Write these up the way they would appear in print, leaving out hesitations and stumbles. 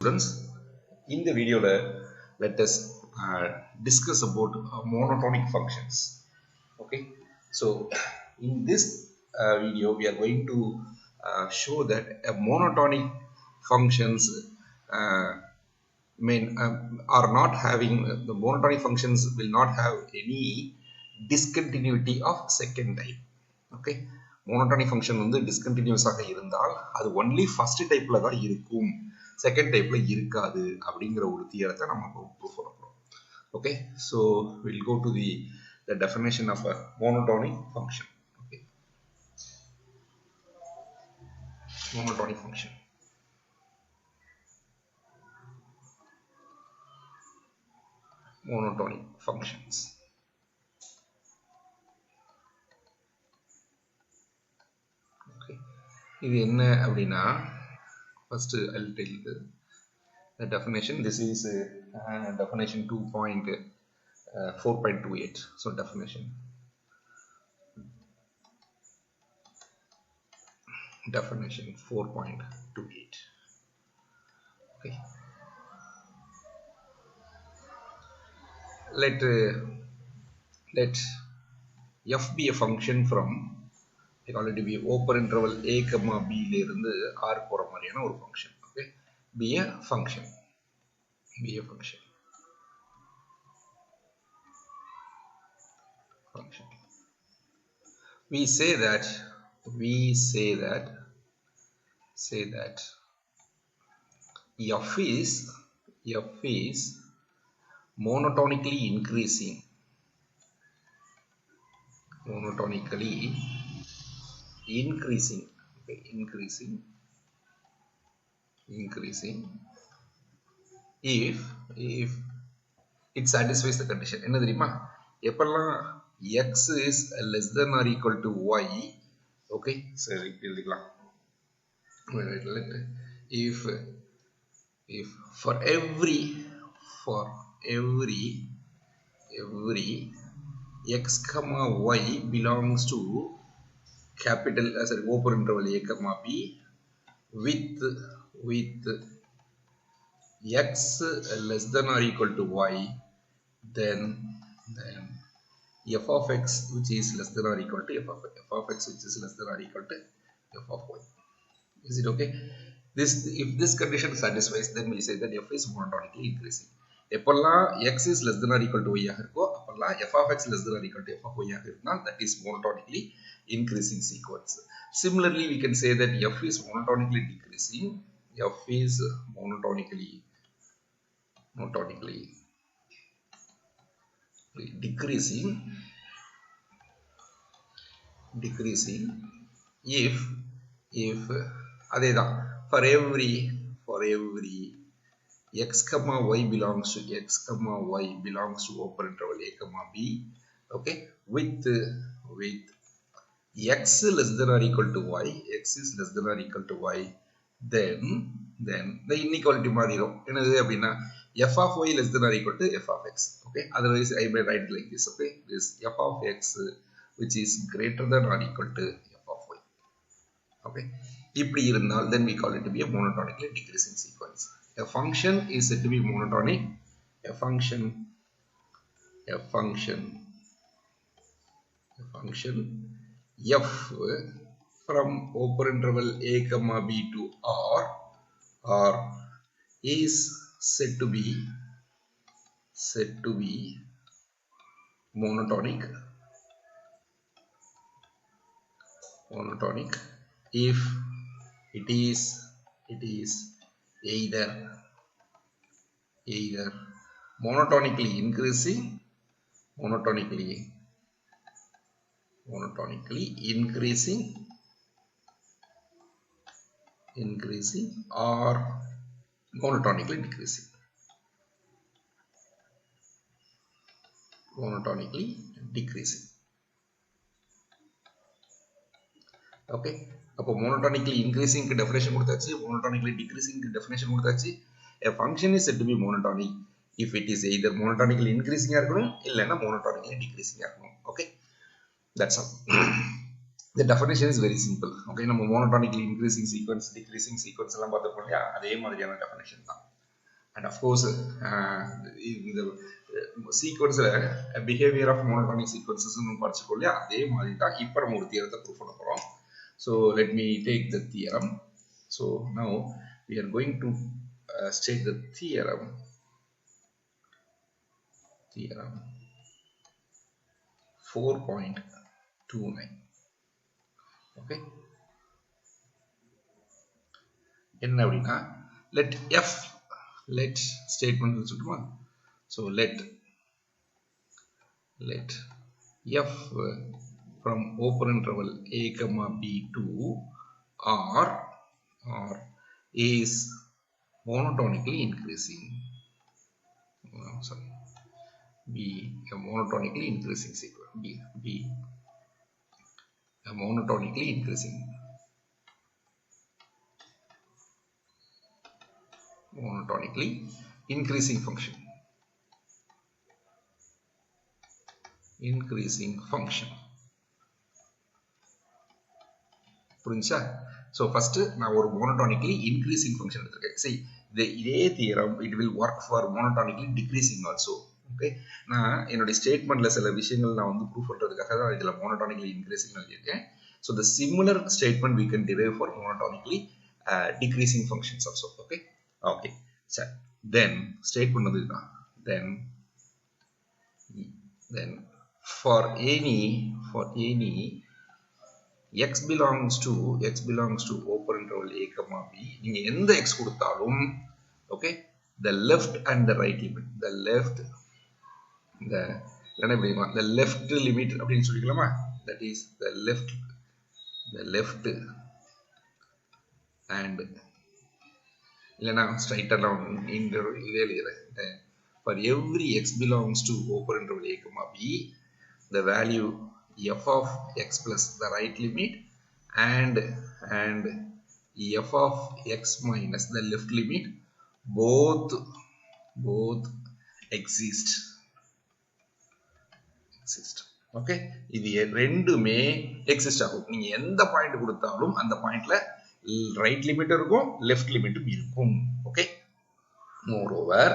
Students, in the video let us discuss about monotonic functions. Okay, so in this video we are going to show that monotonic functions are not having the monotonic functions will not have any discontinuity of second type. Okay, monotonic function வந்து discontinuous ஆக இருந்தால் அது only first typeல தான் இருக்கும், second typeல இருக்காது அப்படிங்கிற ஒரு தியரத்தை நம்ம ப்ரூஃப் பண்ண போறோம். Okay, so we'll go to the definition of a monotonic function. Okay, monotonic function. Monotonic functions. Okay, இது என்ன அப்படின்னா, first I'll tell you the definition. This is definition 2.4.28. So definition 4.28. Okay, let f be a function from, I call it to be open interval a comma b ல இருந்து r போற மாதிரியான ஒரு function. Okay, be a function. We say that f is monotonically increasing if it satisfies the condition. என்ன தெரியுமா, எப்பெல்லாம் x is less than or equal to y. Okay, சரி எழுதிக்கலாம். if for every x comma y belongs to capital as an open interval a comma b with x less than or equal to y, then f of x which is less than or equal to f of x which is less than or equal to f of y. Is it okay? If this condition satisfies, then we say that f is monotonically increasing. எப்பெல்லாம் x is less than or equal to y ஆக இருக்கோ அப்பெல்லாம் f of x less than or equal to f of y ஆக இருந்தால் that is monotonically increasing sequence. Similarly, we can say that f is monotonically decreasing. F is monotonically decreasing if அதேதான் for every x comma y belongs to open interval a comma b. Okay, with x less than or equal to y, x is less than or equal to y, then the inequality மாறிடும். என்னது அப்படின்னா f of y less than or equal to f of x. Okay, otherwise I may write it like this. Okay, this f of x which is greater than or equal to f of y. Okay, இப்படி இருந்தால் then we call it to be a monotonically decreasing sequence. A function is said to be monotonic. A function f from open interval a comma b to r is said to be monotonic if it is either monotonically increasing or monotonically decreasing. Okay, அப்போ monotonically increasing க்கு definition கொடுத்தாச்சு, monotonically decreasing க்கு definition கொடுத்தாச்சு. A function is said to be monotonic if it is either monotonically increasing ஆ இருக்கணும் இல்லைன்னா monotonically decreasing ஆ இருக்கணும். Okay, that's all. The definition is very simple. Okay, நம்ம monotonically increasing sequence, decreasing sequence எல்லாம் பார்த்திருப்போம் இல்லையா, அதே மாதிரியான definition தான். and of course in the sequence behavior of monotonic sequences nu படிச்சிருக்கோம் அதே மாதிரி தான் இப்போ நம்ம ஒரு தியரத்தை ப்ரூவ் பண்ண போறோம். So let me take the theorem. So now we are going to state the theorem 4.29. okay, என்ன அப்படின்னா let statement சொல்லுமா. So let f from open interval a comma b to r is monotonically increasing. Sorry, b a monotonically increasing sequence. b a monotonically increasing function. புரிஞ்சா? So first நான் ஒரு monotonically increasing function எடுத்துருக்கேன். See, இதே theorem it will work for monotonically decreasing also. okay, நான் என்னுடைய ஸ்டேட்மெண்ட்ல சில விஷயங்கள் நான் வந்து ப்ரூஃப் பண்றதுக்காக தான் இதுல monotonically increasing எழுதியிருக்கேன். So the similar statement we can derive for monotonically decreasing functions also. okay, so then statement வந்து இதுதான். then for any x belongs to open interval a comma b, நீங்க எந்த x கொடுத்தாலும் okay, the left and the right limit, the left limit அப்படின்னு சொல்லிக்கலாமா, that is the left and இல்லைனா ஸ்ட்ரைட்டா நான் இந்த இதே எழுதுறேன். For every x belongs to open interval a comma b, the value f of x plus the right limit and f of x minus the left limit both exist. okay, இது ரெண்டுமே exist ஆகும். நீங்க எந்த point கொடுத்தாலும் அந்த பாயிண்ட்ல right limit இருக்கும், left லிமிட்டும் இருக்கும். ஓகே, moreover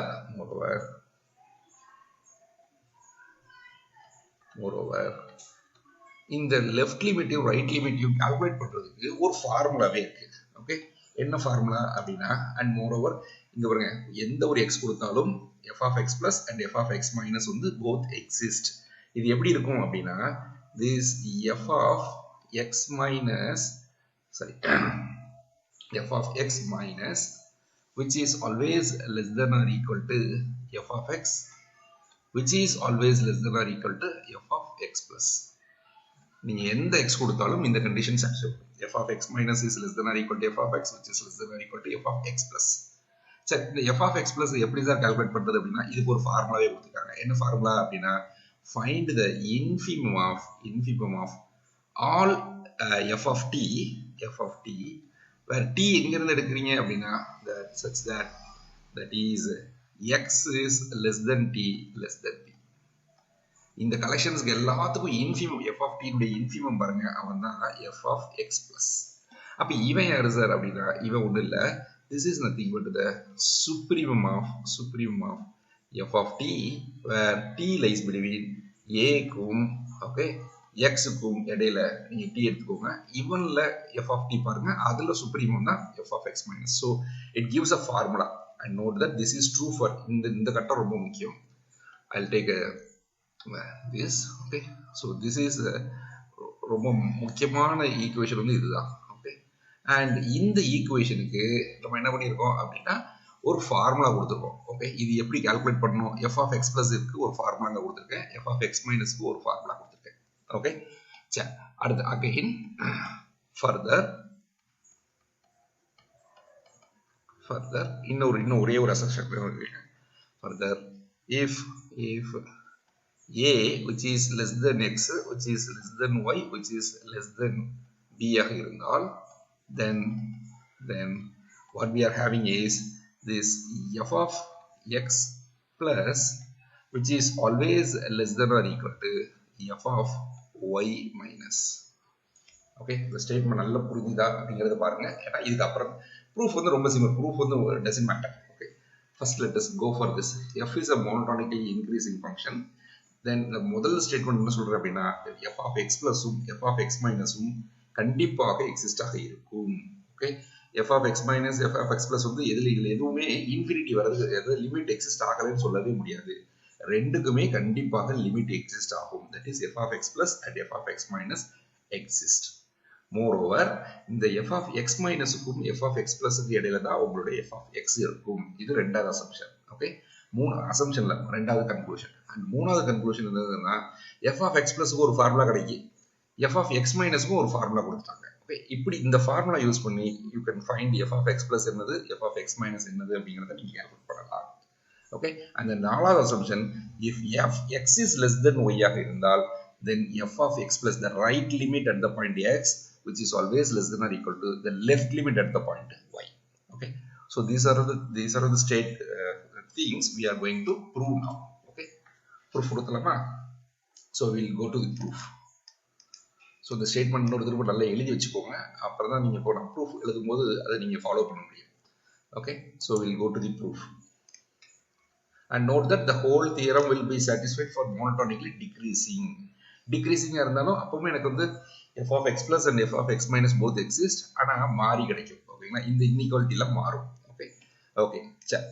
இந்த லெஃப்ட் லிமிட்டையும் ரைட் லிமிட்டையும் கால்குலேட் பண்றதுக்கு ஒரு ஃபார்முலாவே இருக்கு. ஓகே, என்ன ஃபார்முலா அப்படின்னா, அண்ட் மோரோவர் இங்க பாருங்க, எந்த ஒரு x கொடுத்தாலும் f of x plus and f of x minus வந்து both exist. இது எப்படி இருக்கும் அப்படின்னா, this f of x minus which is always less than or equal to f of x, which is always less than or equal to f of x plus. நீங்க எந்த x கொடுத்தாலும் இந்த condition satisfy பண்ணும். f of x minus is less than or equal to f of x, which is less than or equal to f of x plus. சரி, இந்த f of x plus எப்படி sir calculate பண்றது அப்படின்னா, இதுக்கு ஒரு ஃபார்முலாவே கொடுத்திருக்காங்க. என்ன ஃபார்முலா அப்படின்னா, find the infimum of all f of t where t எங்க இருந்து எடுக்கிறீங்க அப்படின்னா, such that is x is less than t less than p. இந்த கலெக்ஷன்ஸ்க்கு எல்லாத்துக்கும் இன்ஃபிமம் f of t உடைய இன்ஃபிமம் பாருங்க, அவன் தான் f of x plus. அப்ப இவன் யாரு சார் அப்படின்னா, இவன் ஒண்ணு இல்ல, this is nothing but the supremum of f of t where t lies between a க்கும் ஓகே x க்கும் இடையில நீங்க t எடுத்துக்கோங்க. இவன்ல f of t பாருங்க, அதுல supremum தான் f of x minus. So it gives a formula and note that this is true for இந்த கட்டம் ரொம்ப முக்கியம். I'll take this. okay, so this is ரொம்ப முக்கியமான ஈக்குவேஷன் வந்து இதுதான். ஓகே, அண்ட் இந்த ஈக்குவேஷனுக்கு நம்ம என்ன பண்ணியிருக்கோம் அப்படின்னா, ஒரு ஃபார்முலா கொடுத்துருக்கோம். ஓகே, இது எப்படி கால்குலேட் பண்ணணும், f of x plus க்கு ஒரு ஃபார்முலா கொடுத்துருக்கேன், f of x minus க்கு ஒரு ஃபார்முலா கொடுத்துருக்கேன். ஓகே, சரி, அடுத்து அகைன் ஃபர்தர் இன்னும் ஒரே ஒரு assumption further if a which is less than x, which is less than y, which is less than b ஆக இருந்தால், then what we are having is this f of x plus which is always less than or equal to f of y minus. okay, இந்த statement நல்லா புரிஞ்சுதா அப்படிங்கறத பாருங்க. ஏன்னா இதுக்கு அப்புறம் ப்ரூஃப் வந்து ரொம்ப சிம்பிள், ப்ரூஃப் வந்து doesn't matter. okay, First let us go for this. F is a monotonically increasing function. Then the முதல் ஸ்டேட்மெண்ட் என்ன சொல்ற அப்படின்னா f of x plus f of x minus கண்டிப்பாக எக்ஸிஸ்ட் ஆக இருக்கும். Okay, f of x minus f of x plus வந்து எதுவுமே infinity வரது, எது லிமிட் எக்ஸிஸ்ட் ஆகலன்னு சொல்லவே முடியாது. ரெண்டுக்குமே கண்டிப்பாக லிமிட் எக்ஸிஸ்ட் ஆகும். that is f of x plus and f of x minus exist. moreover இந்த f of x minus க்கும் f of x plus க்கு இடையில தான் உங்களுடைய f of x இருக்கும். இது ரெண்டாவது அசம்ப்ஷன். ஓகே, மூணு அசம்ப்ஷன்ல ரெண்டாவது கன்க்ளூஷன். அண்ட் மூணாவது கன்க்ளூஷன் என்னதுன்னா f of x plus க்கு ஒரு ஃபார்முலா கிடைக்கு, f of x minus க்கும் ஒரு ஃபார்முலா கொடுத்துட்டாங்க. ஓகே, இப்படி இந்த ஃபார்முலா யூஸ் பண்ணி you can find f of x plus என்னது, f of x minus என்னது அப்படிங்கறத நீங்க கால்குலேட் பண்ணலாம். ஓகே, அந்த நாலாவது assumption if f x is less than y ஆக இருந்தால் then f of x plus the right limit at the point x which is always less than or equal to the left limit at the point y. Okay, so these are the state things we are going to prove now. Okay, proof கொடுத்தலாமா? So we will go to the proof. So the statement இன்னொரு திரும்ப நல்லா எழுதி வச்சுக்கோங்க, அப்புறம் தான் நீங்க போன proof எழுதும்போது அதை நீங்க ஃபாலோ பண்ண முடியும். Okay, so we will go to the proof and note that the whole theorem will be satisfied for monotonically decreasing இருந்தாலும் அப்பவுமே எனக்கு வந்து f of x plus and f of x minus both exist, ஆனா மாறி கிடைக்கும். ஓகேங்களா, இந்த இன்இக்வாலிட்டில மாறும். ஓகே ஓகே, சரி,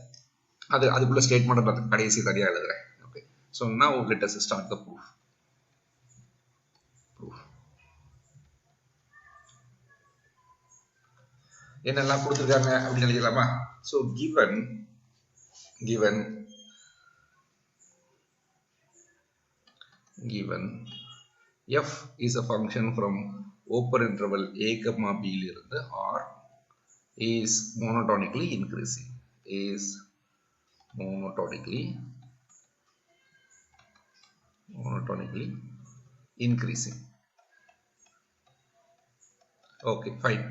அதுக்குள்ள ஸ்டேட்மெண்ட் கடைசி தனியா எழுதுறேன். Okay, so now let us start the proof. என்னெல்லாம் கொடுத்திருக்காங்க அப்படின்னு எழுதலாமா? so given f is a function from open interval a comma b இலிருந்து or is monotonically increasing, okay fine,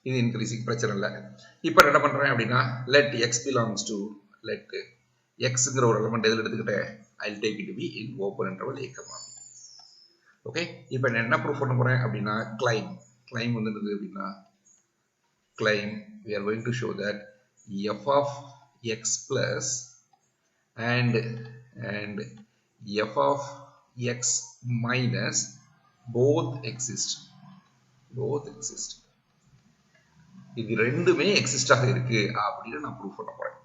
இது increasing பிரச்சனை இல்லை. இப்போ என்ன பண்றேன் அப்படின்னா let x belongs to let xங்கிற ஒரு எலிமெண்ட் எதில் எடுத்துக்கிட்டேன், I'll take it to be in open interval a comma b. Okay, இப்போ நான் என்ன ப்ரூஃப் பண்ண போறேன் அப்படின்னா claim வந்து என்னது அப்படின்னா claim we are going to show that f of x plus and f of x minus both exist. இது ரெண்டுமே எக்ஸிஸ்ட் ஆக இருக்கு அப்படின்னு நான் ப்ரூஃப் பண்ண போறேன்.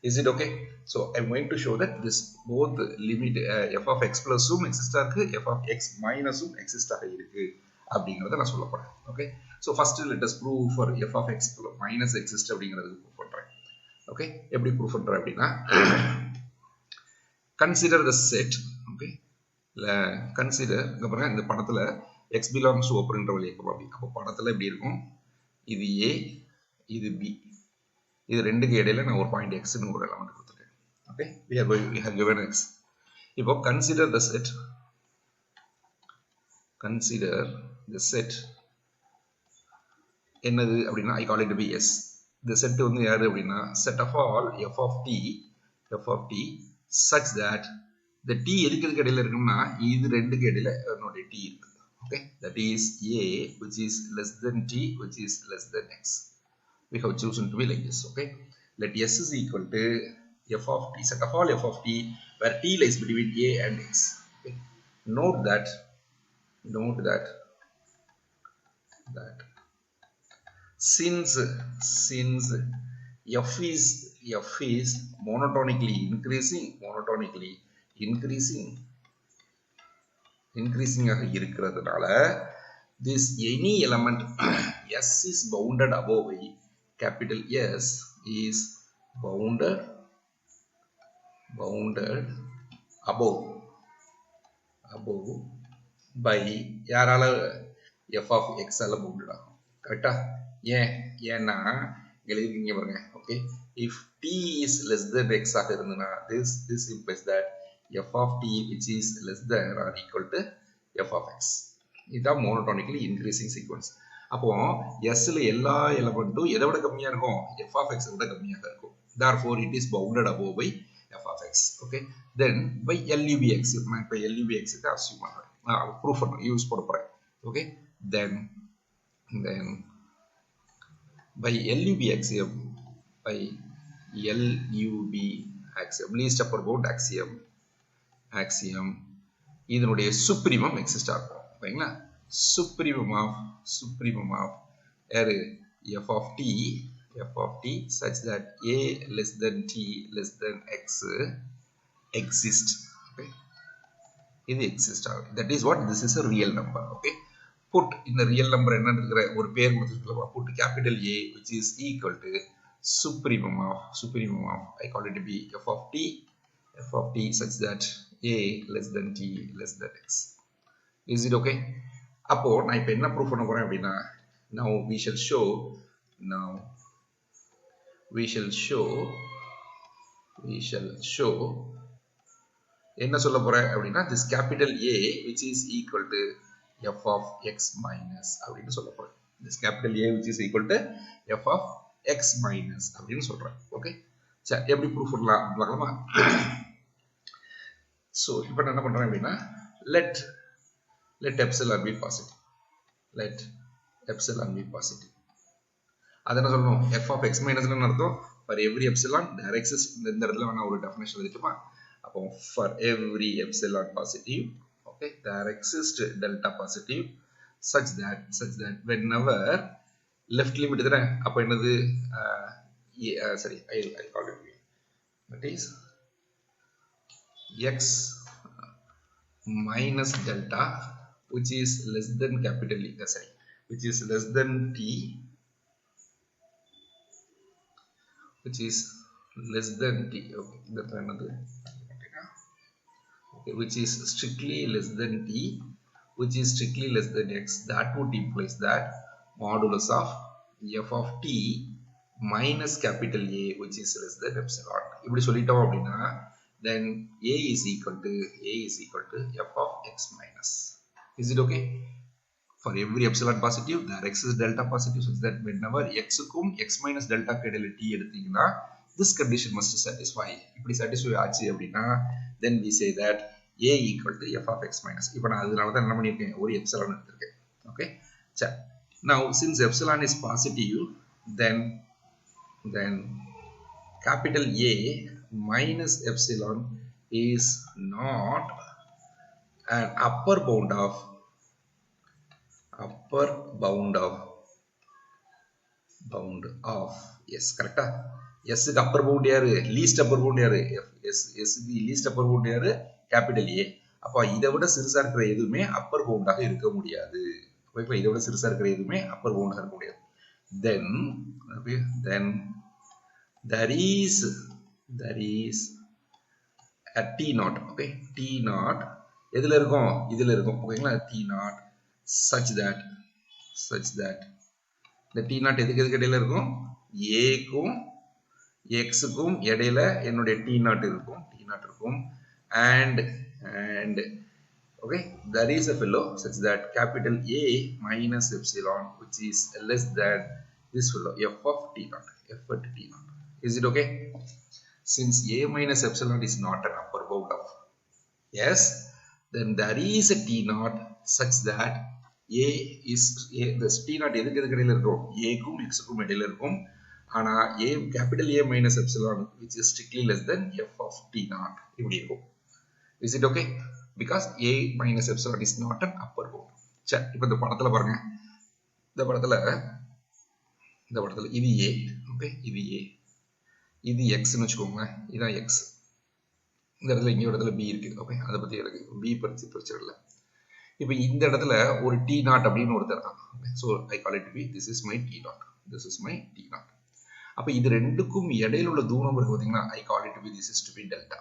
Is it okay? So I'm going to show that this both limit f of x plus exist ஆக இருக்கு, f of x minus exist ஆக இருக்கு அப்படிங்கறத நான் சொல்ல போறேன். Okay, so first let us prove for f of x minus exist அப்படிங்கறதுக்கு proof பண்றேன். ஓகே, எப்படி ப்ரூஃப் பண்றேன் அப்படின்னா consider the set. Okay, consider இங்க பாருங்க, இந்த படத்துல x belongs to open interval a comma b. அப்ப படத்துல எப்படி இருக்கும், இது a இது b, இது ரெண்டுக்கு இடையில நான் ஒரு பாயிண்ட் x ன்னு ஒரு எலிமெண்ட் கொடுத்துட்டேன். Okay, we have given x. இப்போ consider the set என்னது அப்படின்னா I call it to be s. இந்த செட் வந்து யாரு அப்படின்னா set of all f of t such that the t எதுக்கு இடையில இருக்குன்னா இது ரெண்டுக்கு இடையில என்னோட t இருக்கு. Okay, that is a which is less than t which is less than x. We have chosen to be like this. Okay, let s is equal to f of t, set of all f of t where t lies between a and x. Okay, note that since f is monotonically increasing ஆக இருக்கிறதுனால this any element s is bounded above by capital S is bounded above by யாரால f of x ஆல bounded ஆகும். கரெக்ட்டா? ஏன்னா எழுதிங்க பாருங்க. Okay, if t is less than x ஆக இருந்தனா this implies that f of t which is less than or equal to f of x. இதுதான் monotonically increasing sequence. அப்போ s ல எல்லா எலிமெண்ட்டும் எதை விட கம்மியா இருக்கும், f of x விட கம்மியாக இருக்கும். therefore it is bounded above by f of x. okay, then by LUBX நான் இப்ப LUBX க்கு அஸ்யூம் பண்றேன், ப்ரூஃப் பண்ண யூஸ் பண்ண போறேன். okay, then by LUBX by LUB axiom, least upper bound axiom இதனுடைய supremum x star ஓகேங்களா supremum of f of t such that a less than t less than x exist. Okay, இது exist ஆகும். That is what this is a real number. Okay, put in the real number என்னன்னு இருக்கிற ஒரு பேர் கொடுத்துருக்கோம். Put capital A which is equal to supremum of I call it to be f of t such that a less than t less than x. Is it okay? அப்போ நான் இப்போ என்ன proof பண்ண போறேன் அப்படின்னா now we shall show என்ன சொல்ல போறேன் அப்படின்னா this capital A which is equal to f of x minus அப்படின்னு சொல்ல போறேன். This capital A which is equal to f of x minus அப்படின்னு சொல்றேன். ஓகே, சரி எப்படி ப்ரூஃப் பண்ணலாம் பார்க்கலாமா? ஸோ இப்போ நான் என்ன பண்றேன் அப்படின்னா let epsilon be positive. Let epsilon be positive. அது என்ன சொல்லணும்? f of x minus ன்னு அர்த்தம் for every epsilon there exists. இந்த இடத்துல வேணா ஒரு டெஃபினேஷன் எழுதிட்டுமா? அப்போ for every epsilon positive, okay, there exists delta positive such that whenever left limit இதுதானே அப்போ என்னது சரி I call it that is x minus delta which is less than capital E, which is less than t, which is less than t. Okay, that's another. Okay, which is strictly less than t, which is strictly less than x. That would implies that modulus of f of t minus capital A which is less than epsilon. இப்படி சொல்லிட்டோம் அப்படின்னா then A is equal to f of x minus. Is it okay? For every epsilon positive there exists delta positive such that whenever x க்கும் x minus delta இடையில t எடுத்தீங்கன்னா this condition must satisfy. இப்படி satisfy ஆச்சு அப்படின்னா then we say that A equal to f of x minus. இப்போ நான் அதனால தான் என்ன பண்ணியிருக்கேன் ஒரு epsilon எடுத்திருக்கேன். Okay, சரி now since epsilon is positive then capital A minus epsilon is not an upper bound of yes, correct. S க்கு upper bound யாரு? least upper bound யாரு? S க்கு least upper bound யாரு? capital A. அப்போ இதை விட சிறுசா இருக்கிற எதுவுமே upper bound ஆக இருக்க முடியாது. ஓகேங்களா, இதை விட சிறுசா இருக்கிற எதுவுமே upper bound ஆக இருக்க முடியாது. then there is a t naught. Okay, t naught எதுல இருக்கும்? இதுல இருக்கும். ஓகேங்களா, t naught such that the t naught எதுக்கு இடையில இருக்கும்? a க்கும் x க்கும் இடையில என்னுடைய t naught இருக்கும். and okay, there is a fellow such that capital A minus epsilon which is less than this fellow f of t naught. Is it okay? Since A minus epsilon is not an upper bound of yes, then there is a t naught such that the t naught எதுக்கு இடையில இருக்கும்? A க்கும் x க்கும் இடையில இருக்கும். ஆனா capital A minus epsilon which is strictly less than f of t naught இப்படி இருக்கும். Is it okay? Because A minus epsilon is not an upper bound. சரி, இப்போ இந்த படத்துல பாருங்க. இந்த படத்துல இது A. ஓகே, இது A, இது x ன்னு வச்சுக்கோங்க. இதான் x. இந்த இடத்துல இங்க ஒரு இடத்துல b இருக்கு. ஓகே, அதை பத்தி எனக்கு b பிரச்சனை இல்லை. இப்போ இந்த இடத்துல ஒரு t naught அப்படின்னு ஒருத்தர் இருக்காங்க. So I call it b. This is my t naught. அப்ப இது ரெண்டுக்கும் இடையில உள்ள தூரம் இருக்கு பாத்தீங்களா? I call it to be this is to be delta.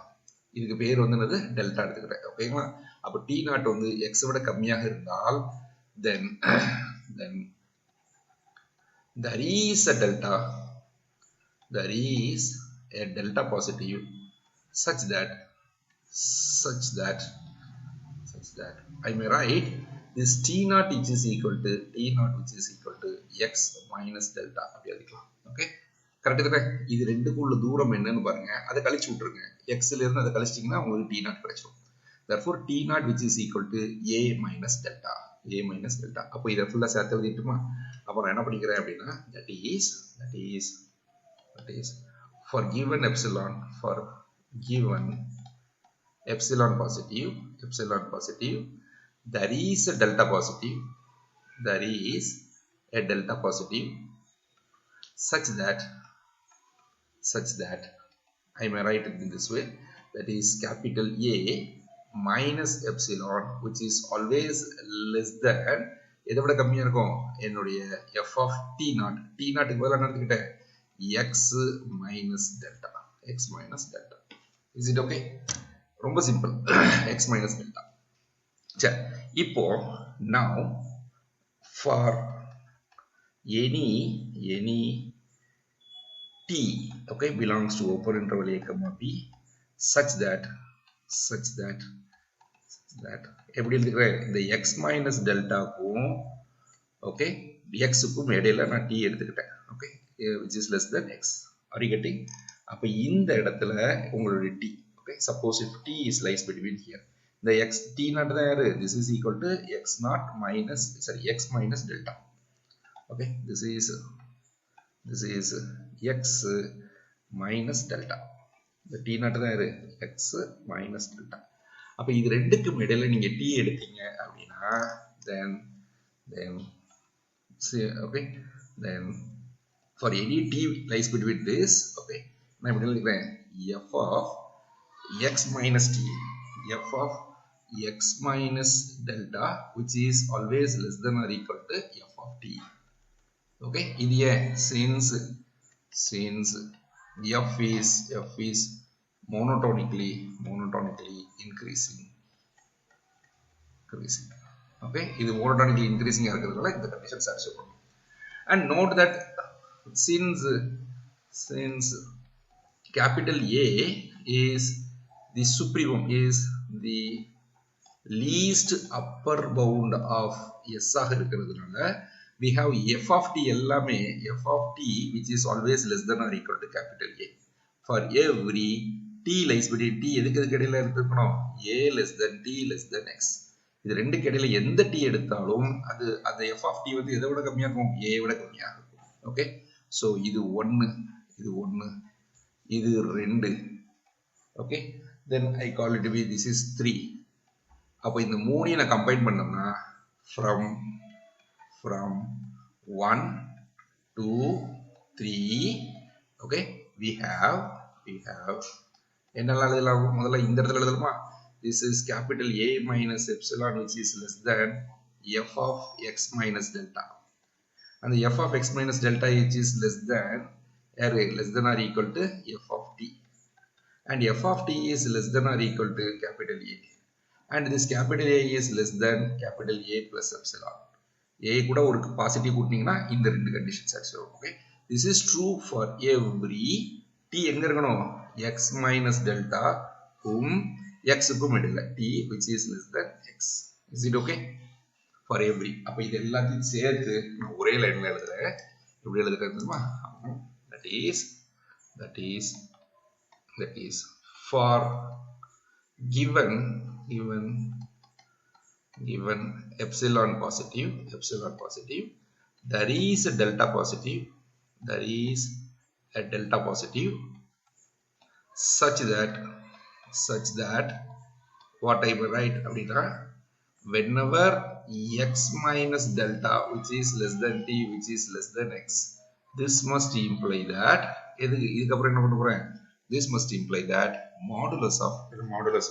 இதுக்கு பேர் வந்து என்னது? டெல்டா எடுத்துக்கிறேன். ஓகேங்களா, அப்ப t naught வந்து x விட கம்மியாக இருந்தால் then there is a delta positive such that I may write this t naught which is equal to x minus delta அப்படி எழுதிக்கலாம். ஓகே, கரெக்ட் தானே? இது ரெண்டுக்கும் உள்ள தூரம் என்னன்னு பாருங்க, அதை கழிச்சு விட்டுருங்க. x ல இருந்து அதை கழிச்சிட்டீங்கன்னா உங்களுக்கு t naught கிடைச்சிடும். therefore t naught which is equal to a minus delta. அப்போ இதை ஃபுல்லா சேர்த்து எழுதிட்டுமா? அப்போ நான் என்ன பண்ணிக்கிறேன் அப்படின்னா that is for given epsilon, for given epsilon positive, there is a delta positive, there is a delta positive such that I may write it in this way, that is capital A minus epsilon, which is always less than எதை விட கம்மியா இருக்கும், என்னுடைய f of t naught க்கு பதிலா என்ன எடுத்துக்கிட்டேன், x minus delta, is it okay? ரொம்ப சிம்பிள். x minus delta. சரி, இப்போ now for any t, okay, belongs to open interval a comma b such that எப்படி எழுதுகிறேன், இந்த x minus delta க்கும் okay x க்கும் இடையில நான் t எடுத்துக்கிட்டேன், okay, which is less than x. Are you getting? அப்ப இந்த இடத்துல உங்களுடைய t, okay, suppose if t is lies between here, the x t naught தான் யாரு, this is equal to x minus delta, okay, this is x minus delta, the t naught தான் யாரு, x minus delta. அப்ப இது ரெண்டுக்கும் இடையில நீங்க t எடுத்தீங்க அப்படினா then okay, then for any t lies between this, okay, நான் இப்படி எழுதிக்கிறேன், f of x minus t, f of x minus delta, which is always less than or equal to f of t. Okay, இது ஏன், since f is monotonically increasing. Okay, இது monotonically increasing இருக்கிறதுனால இந்த condition satisfy பண்ணும். And note that since capital A is the supremum, is the least upper bound of S ஆக இருக்கிறதுனால we have f of t எல்லாமே f of t which is always less than or equal to capital A. For every t lies between t எதுக்கு இடையில இருக்கணும், a less than t less than x. இது ரெண்டுக்கு இடையில எந்த t எடுத்தாலும் அது f of t வந்து எதை விட கம்மியா இருக்கும், a விட கம்மியா இருக்கும். ஓகே, சோ இது 1, இது 2, okay, then I call it to be this is 3. அப்ப இந்த மூணையும் நான் கம்பைன் பண்ணோம்னா from 1 2 3, okay, we have என்னெல்லாம் எழுதலாம், முதல்ல இந்த இடத்துல எழுதலாமா, this is capital A minus epsilon which is less than f of x minus delta, and the f of x minus delta which is less than or equal to f of t, and f of t is less than or equal to capital A, and this capital A is less than capital A plus epsilon. A கூட ஒரு positive கூட்டினீங்கன்னா இந்த ரெண்டு condition satisfy. Okay, this is true for every t எங்க இருக்கணும், x minus delta க்கும் x க்கும் இடையில t which is less than x. Is it okay? For every. அப்ப இது எல்லாத்தையும் சேர்த்து நான் ஒரே லைன்ல எழுதுறேன். எப்படி எழுதுறது தெரியுமா? That is for given epsilon positive, there is a delta positive, such that what I will write அப்படினா, whenever x minus delta which is less than t which is less than x, this must imply that இதுக்கு அப்புறம் என்ன பண்ண போறேன், this must imply that modulus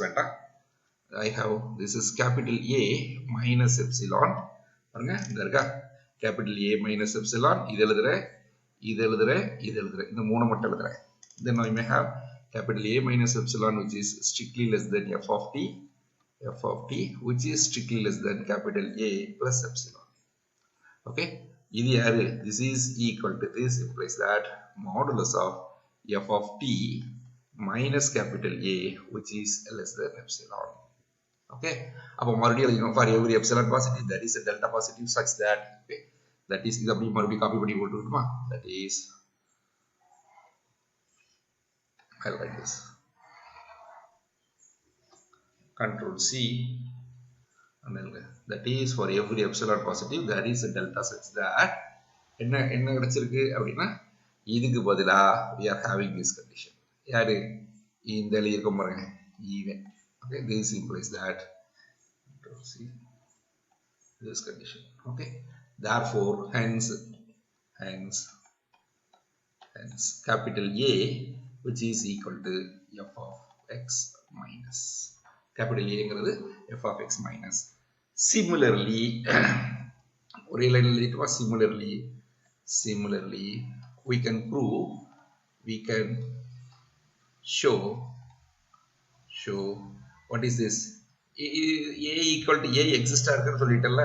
வேண்டாம், I have this is capital A minus epsilon, பாருங்க இந்த இருக்கா, capital A minus epsilon, இது எழுதுறேன் இந்த மூணு மட்டும் எழுதுறேன். Then I may have capital A minus epsilon which is strictly less than f of t which is strictly less than capital A plus epsilon. Okay, இது யாரு, this is equal to, this implies that modulus of f of t minus capital A which is less than epsilon. Okay, அப்ப மறுபடியும் எழுதிக்கணும், for every epsilon positive there is a delta positive such that, okay, that is இது அப்படியே மறுபடியும் copy பண்ணி போட்டுட்டுமா, that is I'll write this, control C, and then that is for every epsilon positive there is a delta such that என்ன கிடைச்சிருக்கு அப்படின்னா, இதுக்கு பதிலா we are having this condition. யாரு இந்த எழுதியிருக்கோம் பாருங்க even. Okay, this implies that see this condition. Okay, therefore hence capital A which is equal to f of x minus capital A ங்கிறது f of x minus. Similarly ஒரே லைன்ல எழுதிட்டோமா similarly we can show what is this A equal to A exist இருக்குன்னு சொல்லிட்டேன்ல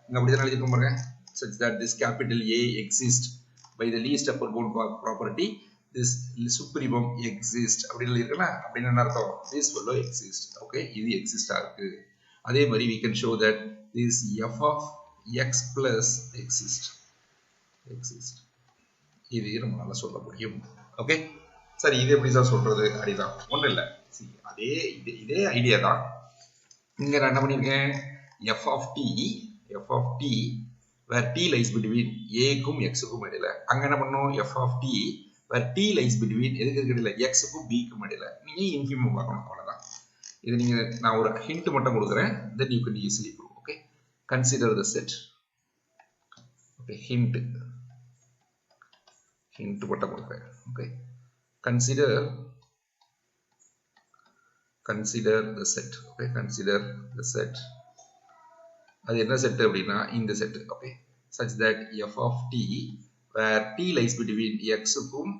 இங்க அப்படி தான் எழுதிருக்கோம் பாருங்க such that this capital A exists by the least upper bound property this supremum exist அப்படி எழுதிருக்கேனா அப்படினா என்ன அர்த்தம் this will exist. Okay, இது exist ஆகுது. அதே மாதிரி we can show that this f of x plus exist இது நம்மளால சொல்ல முடியும். ஓகே சரி, இது எப்படி சார் சொல்றது அப்படிதான் ஒன்றும் இல்லை. இதே ஐடியா தான் இங்க நான் என்ன பண்ணியிருக்கேன் f of t where t lies between a க்கும் x க்கும் இடையில அங்க என்ன பண்ணோம் f of t where t lies between எதுக்கு இடையில x க்கும் b க்கும் இடையில நீங்க இன்ஃபிமம் பார்க்கணும் அவ்வளவுதான். இது நீங்க நான் ஒரு ஹிண்ட் மட்டும் கொடுக்குறேன் then you can easily prove. Okay, consider the set. Okay, hint மட்டும் கொடுக்குறேன். Okay, consider the set. Okay, consider the set. அது என்ன செட் அப்படின்னா இந்த set. Okay, such that f of t where t lies between x க்கும்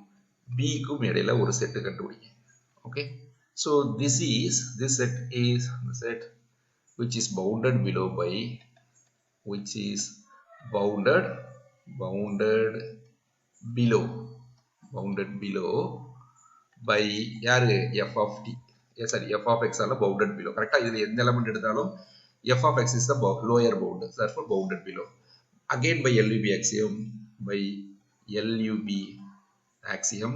b க்கும் இடையில ஒரு செட் கண்டுபிடிங்க. Okay, so this set is the set which is bounded below by by யாரு f of t. sorry, f of x ஆல bounded below. கரெக்ட்டா இதுல எந்த எலிமெண்ட் எடுத்தாலும் f of x is the lower bound, therefore bounded below. Again by LUB axiom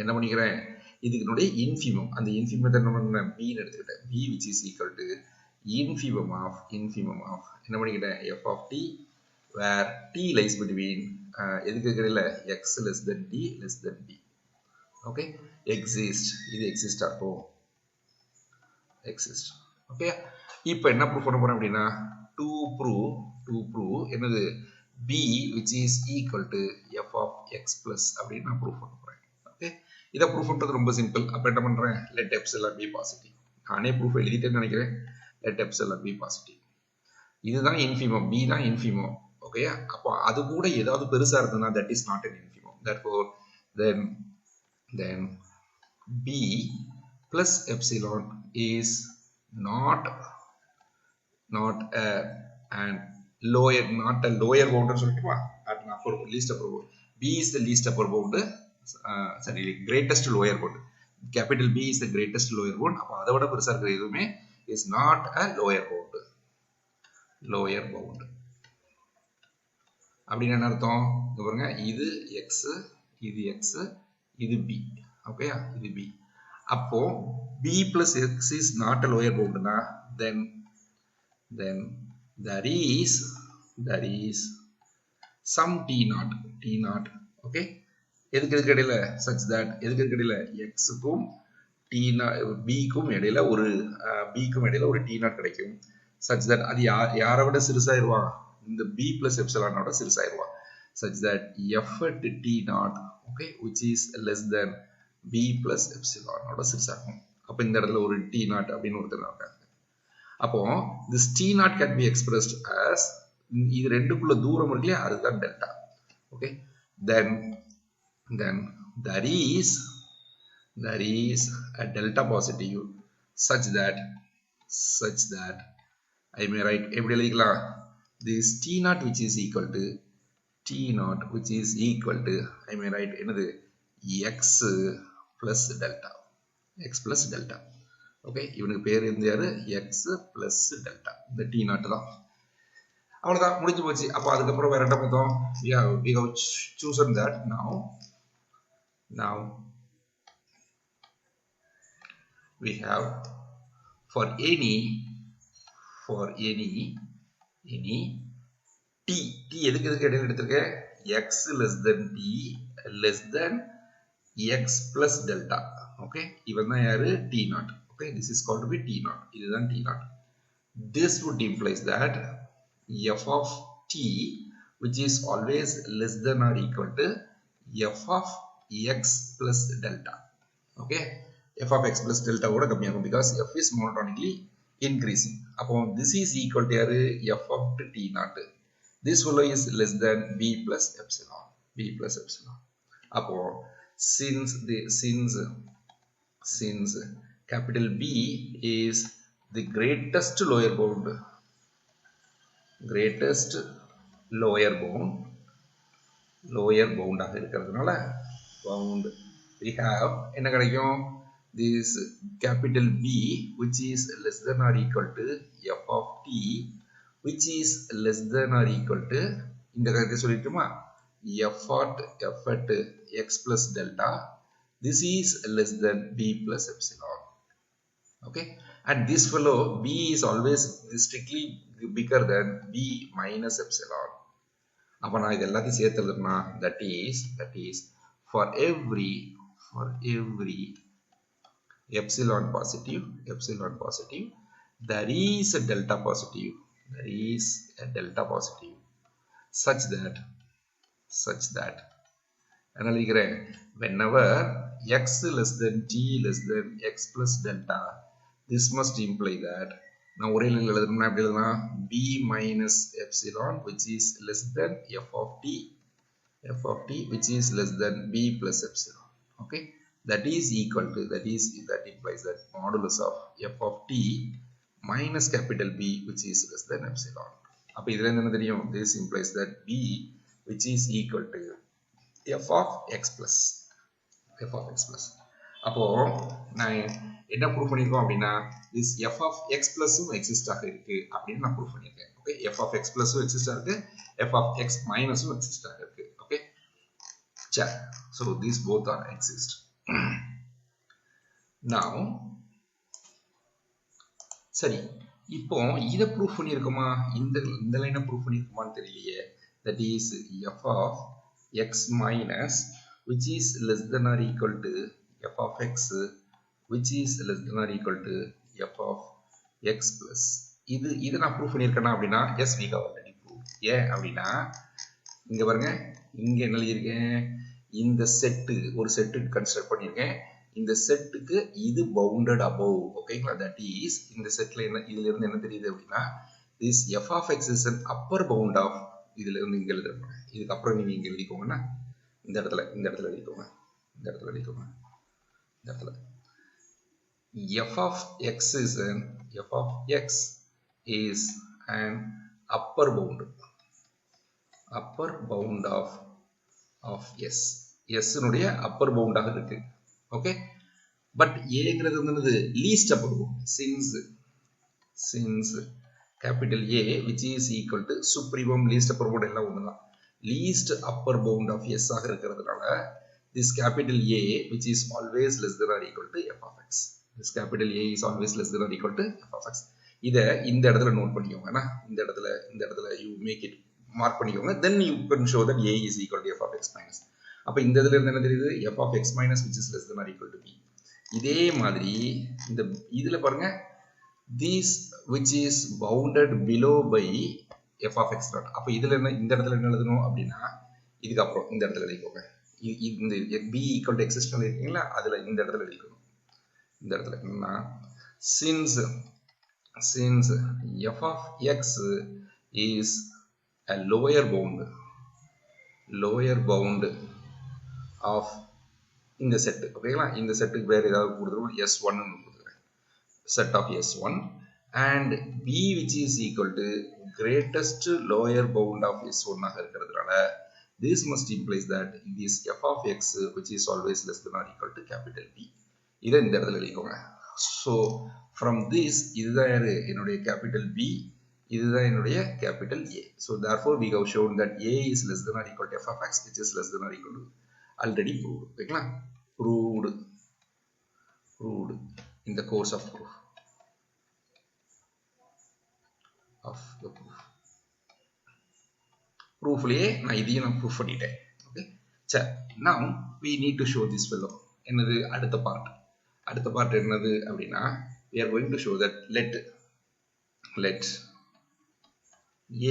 என்ன பண்ணிக்கிறேன் இதுக்குனுடைய infimum. அந்த infimum என்ன b ன்னு எடுத்துக்கிட்டேன். b which is equal to infimum of என்ன பண்ணிக்கிட்டேன் f of t where t lies between எதுக்கு இடையில x less than t less than b. Okay, exist இது exist ஆகும் exist. Okay, இப்போ என்ன ப்ரூஃப் பண்ண போறேன் அப்படின்னா to prove என்னது b which is equal to f of x plus அப்படின்னு நான் ப்ரூஃப் பண்ண போறேன். ஓகே, இதை ப்ரூஃப் பண்றது ரொம்ப சிம்பிள். அப்ப என்ன பண்றேன் let epsilon be positive. நானே ப்ரூஃப் எழுதிட்டேன்னு நினைக்கிறேன். let epsilon be positive. இதுதான் infimum, b தான் infimum. ஓகே, அப்போ அது கூட ஏதாவது பெருசா இருந்ததுன்னா that is not an infimum. Therefore then b plus epsilon is not a lower bound சொல்லிட்டுமா at upper least upper bound. b is the least upper bound, greatest lower bound. capital B is the greatest lower bound. அப்ப அதை விட பெருசா இருக்கிற எதுவுமே is not a lower bound. அப்படின்னு என்ன அர்த்தம் பாருங்க, இது x இது b. ஓகே, இது b. அப்போ b plus x is not a lower bound na then there is some t naught. Okay, எதுக்கு இடையில such that எதுக்கு இடையில x க்கும் b க்கும் இடையில ஒரு b க்கும் இடையில ஒரு t naught கிடைக்கும். such that அது யாரை விட சிறுசாயிருவா இந்த b plus epsilon ஓட சிறுசாயிருவா. such that f at t naught, okay, which is less than b plus epsilon ஓட சிறுசாகும். அப்ப இந்த இடத்துல ஒரு t naught அப்படின்னு ஒருத்தர் இருக்காங்க. அப்போ this t naught can be expressed as இது ரெண்டுக்குள்ள தூரம் இருக்குல்லையா அதுதான் delta. Okay, then there is a delta positive such that I may write எப்படி எழுதிக்கலாம் this t naught which is equal to I may write என்னது x plus delta. ஓகே, இவனுக்கு பேர் இருந்து யாரு x plus delta. இந்த t naught தான். அவ்வளவுதான், முடிஞ்சு போச்சு. அப்ப அதுக்கப்புறம் வேற என்ன பார்த்தோம்? we have chosen that. now we have for any t எதுக்கு இடையில எடுத்திருக்கேன் x less than t less than x plus delta. Okay, even though t naught. Okay, this is called to be t naught. It is then t naught. This would implies that f of t, which is always less than or equal to f of x plus delta. Okay, f of x plus delta would come because f is monotonically increasing. Upon this is equal to f of t naught. This value is less than b plus epsilon. B plus epsilon. Upon since capital B is the greatest lower bound, bound ஆக இருக்கிறதுனால bound we have என்ன கிடைக்கும், this capital B which is less than or equal to f of t which is less than or equal to இந்த கணக்கை சொல்லிட்டுமா f at x plus delta, this is less than b plus epsilon. Okay, and this fellow b is always strictly bigger than b minus epsilon. அப்ப நான் இது எல்லாத்தையும் சேர்த்துறதுனா that is for every epsilon positive there is a delta positive, such that whenever x less than t less than x plus delta, this must imply that now b minus epsilon which is less than f of t which is less than b plus epsilon. Okay, that is equal to that implies that modulus of f of t minus capital B which is less than epsilon. அப்ப இதுல என்ன தெரியும், this implies that b which is equal to f of x plus. அப்போ நான் என்ன prove பண்ணிருக்கோம் அப்படின்னா this f of x plus exist ஆக இருக்கு அப்படின்னு நான் ப்ரூவ் பண்ணிருக்கேன். Okay, f of x plus exist ஆக இருக்கு, f of x minus exist ஆக இருக்கு. Okay, so these both are exist. now சரி, இப்போ இத ப்ரூவ் பண்ணிருக்கோமா, இந்த லைனை ப்ரூவ் பண்ணிருக்கோமான்னு தெரியலையே. that is f of x minus which is less than or equal to f of x which is less than or equal to f of x plus. இது நான் prove பண்ணிருக்கேனா அப்படின்னா yes we have already proved. ஏன் அப்படின்னா இங்க பாருங்க, இங்க என்ன எழுதியிருக்கேன், இந்த ஒரு செட்டு கன்சிடர் பண்ணியிருக்கேன். இந்த செட்டுக்கு இது பவுண்டட் above. ஓகேங்களா, தட் இஸ் இந்த செட்ல இதுல இருந்து என்ன தெரியுது அப்படின்னா this f of x is an upper bound of, இதுல இருந்து இங்க எழுதுறேன். இதுக்கு அப்புறம் நீங்க இங்க எழுதிக்கோங்கன்னா இந்த இடத்துல எழுதிக்கோங்க. f of x is an upper bound of s. s னுடைய upper bound ஆக இருக்கு. ஓகே, பட் ஏங்கிறது வந்து least upper bound. since capital A which is equal to supremum least upper bound எல்லாம் ஒண்ணுதான், least upper bound of s ஆக இருக்கிறதுனால this capital A which is always less than or equal to f of x. This capital A is always less than or equal to f of x. இத இந்த இடத்துல note பண்ணிக்கோங்க. இந்த இடத்துல you make it mark பண்ணிக்கோங்க. then you can show that A is equal to f of x minus. அப்ப இந்த இடத்துல இருந்து என்ன தெரியுது, f of x minus which is less than or equal to b. இதே மாதிரி இந்த இதுல பாருங்க, this which is bounded below by f of x dot. அப்ப இதுல என்ன, இந்த இடத்துல என்ன எழுதணும் அப்படின்னா இதுக்கு அப்புறம் இந்த இடத்துல எழுதிக்கோங்க. இந்த b equal to x இருக்கீங்களா, அதுல இந்த இடத்துல எழுதிக்கணும். இந்த இடத்துல என்னன்னா since f of x is a lower bound of இந்த செட். ஓகேங்களா, இந்த செட்டுக்கு வேற ஏதாவது கொடுத்துருவோம், s1 ன்னு கொடுத்துக்கிறேன், set of s1 and b which is equal to greatest lower bound of s1 ஆக இருக்கிறதுனால this must implies that this f of x which is always less than or equal to capital B. இதை இந்த இடத்துல எழுதிக்கோங்க. so from this இதுதான் என்னுடைய capital B, இதுதான் என்னுடைய capital A. so therefore we have shown that A is less than or equal to f of x which is less than or equal to already proved. ஓகேங்களா, proved in the course of proof ப்ரூஃப்லயே நான் இதையும் நான் proof பண்ணிட்டேன். Okay, சரி, now we need to show this fellow. என்னது அடுத்த part என்னது அப்படின்னா, we are going to show that let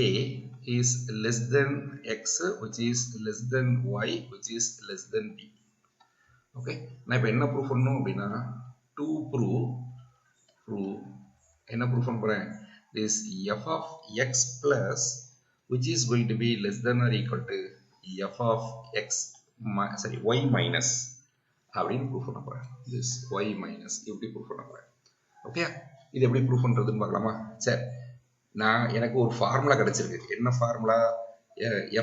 a is less than x which is less than y which is less than b. Okay, நான் இப்போ என்ன proof பண்ணணும் அப்படின்னா, to prove என்ன ப்ரூஃப் பண்ண போறேன், this f of x plus which is going to be less than or equal to f of x y minus அப்படின்னு proof பண்ண போறேன். this y minus எப்படி ப்ரூஃப் பண்ண போறேன். ஓகே, இது எப்படி ப்ரூஃப் பண்றதுன்னு பார்க்கலாமா. சரி, எனக்கு ஒரு ஃபார்முலா கிடைச்சிருக்கு. என்ன formula,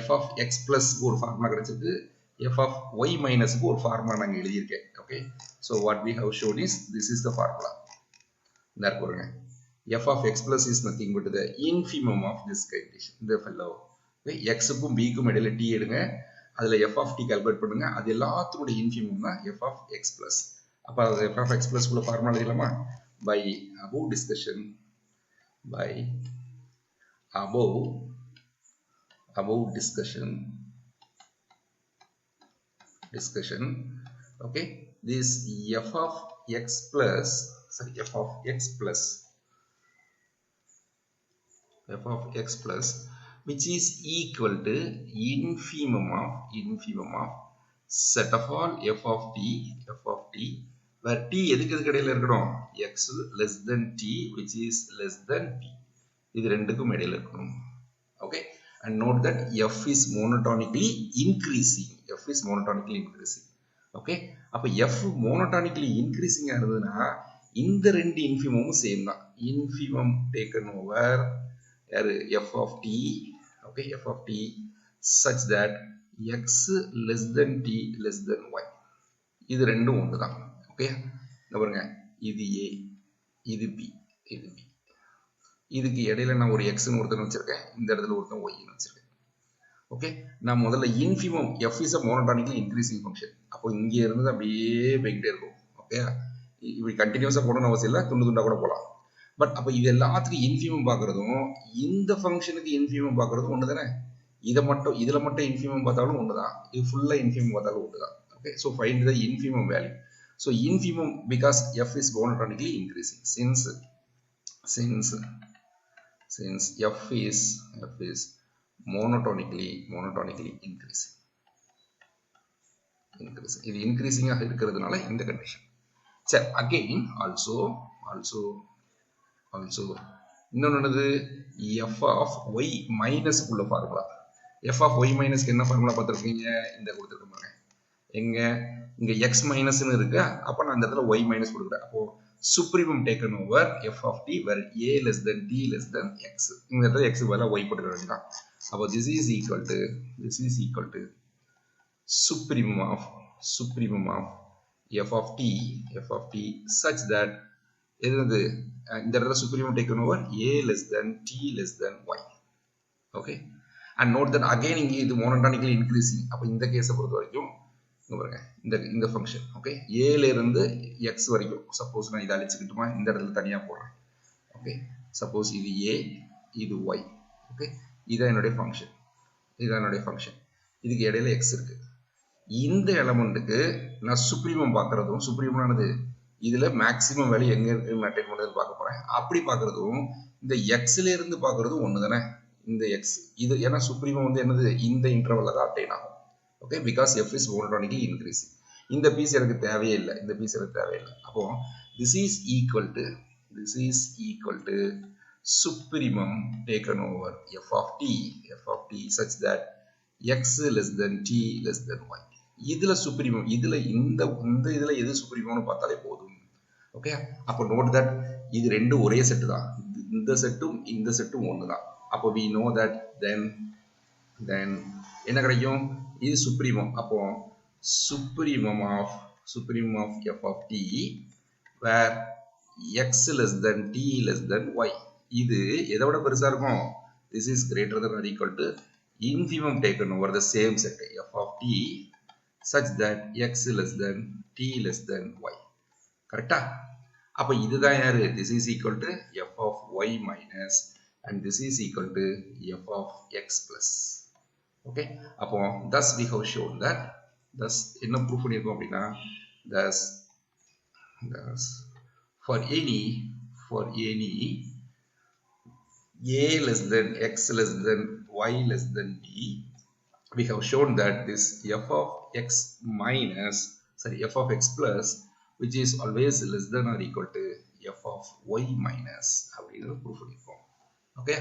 f of x plus ஒரு ஃபார்முலா கிடைச்சிருக்கு, f of y minus ஒரு ஃபார்முலா நாங்க எழுதியிருக்கேன். Okay, so what we have shown is this is the formula. இந்த பாருங்க, f of x plus is nothing but the infimum of this condition. இந்த fellow x க்கும் b க்கும் இடையில t எடுங்க, அதுல f of t கால்குலேட் பண்ணுங்க, அது எல்லாத்தோட infimum தான் f of x plus. அப்ப அது f of x plus உள்ள ஃபார்முலா எழுதலாமா. by above discussion okay, this f of x plus which is equal to infimum of set of all f of t where t எதுக்கு இடையில இருக்கணும், x less than t which is less than p, இது ரெண்டுக்கும் இடையில இருக்கணும். okay, and note that f is monotonically increasing. okay, அப்ப f monotonically increasing ஆனதுன்னா இந்த ரெண்டு இன்ஃபிமமும் சேம் தான். infimum taken over f of t, okay, f of t such that x less than t less than y, இது ரெண்டும் ஒன்று தான். Okay, பாருங்க, இது a, இது b, இதுக்கு இடையில நான் ஒரு x ன்னு ஒருத்தன் வச்சிருக்கேன், இந்த இடத்துல ஒருத்தன் y ன்னு வச்சிருக்கேன். ஓகே, நான் முதல்ல infimum f is a monotonically increasing function. அப்போ இங்க இருந்து அப்படியே போய்கிட்டே இருக்கும். ஓகே, இப்படி கண்டினியூஸா போடணும்னு அவசியம் இல்லை, துண்டு துண்டா கூட போகலாம். பட் அப்போ இது எல்லாத்துக்கும் infimum பார்க்கறதும் இந்த ஃபங்க்ஷனுக்கு infimum பார்க்கறதும் ஒன்று தானே. இதுல மட்டும் infimum பார்த்தாலும் ஒன்று தான், இது ஃபுல்லா infimum பார்த்தாலும் ஒன்று தான். Okay, so find the infimum value. So infimum because f is monotonically increasing. Since f is monotonically increasing. இது increasing ஆக இருக்கிறதுனால இந்த கண்டிஷன். சரி, again also இன்னொன்னு f of y minus உள்ள formula. f of y minus என்ன formula பார்த்திருக்கீங்க, இந்த கொடுத்திருக்கேன் பாருங்க. எங்க இங்க x minus ன்னு இருக்கு, அப்ப நான் அந்த இடத்துல y minus கொடுக்கிறேன். அப்போ supremum taken over f of t where a less than t less than x, இந்த இடத்துல x பதிலா y போட்டுக்க வேண்டியதான். அப்போ this is equal to supremum of f of t such that இந்த இடத்துல supremum taken over a less than t less than y. okay, and note that again இங்க இது monotonically increasing. அப்ப இந்த கேஸை பொறுத்த வரைக்கும் பாருங்க, இந்த ஃபங்க்ஷன் ஓகே, a ல இருந்து x வரைக்கும் சப்போஸ் நான் இதை அழிச்சுக்கிட்டுமா, இந்த இடத்துல தனியா போடுறேன். ஓகே, சப்போஸ் இது a, இது y. ஓகே, இதான் என்னுடைய ஃபங்க்ஷன், இதுக்கு இடையில x இருக்கு. இந்த எலமெண்ட்டுக்கு நான் சுப்ரீமம் பார்க்கறதும், சுப்ரீமமானது இதுல மேக்ஸிமம் வேல்யூ எங்க இருக்கு அட்டைன் பண்றது பார்க்க போறேன். அப்படி பார்க்கறதும் இந்த x ல இருந்து பார்க்கறதும் ஒண்ணு தானே. இந்த x இது ஏன்னா சுப்ரீமம் வந்து என்னது, இந்த இன்டர்வல்ல தான் அட்டைன் ஆகும். Okay, because f is monotonically increasing. இந்த பீஸ் எனக்கு தேவையே இல்லை, அப்போ this is equal to supremum taken over f of t such that x less than t less than y. இதுல supremum, இதுல இந்த இதுல எது supremumனு பார்த்தாலே போதும். ஓகே, அப்போ நோட் தட் இது ரெண்டு ஒரே செட் தான், இந்த செட்டும் ஒன்று தான். அப்போ we know that then என்ன கிடைக்கும், இது supremum. அப்போ supremum of f of t where x less than t less than y, இது எதை விட பெருசா இருக்கும், this is greater than or equal to infimum taken over the same set f of t such that x less than t less than y. கரெக்டா? அப்ப இதுதான் யாரு, this is equal to f of y minus and this is equal to f of x plus. Okay, upon thus we have shown that thus என்ன proof பண்ணிருக்கோம் அப்படின்னா thus for any a less than x less than y less than b, we have shown that this f of x minus f of x plus, which is always less than or equal to f of y minus அப்படிங்கிறது proof பண்ணிருக்கோம். Okay,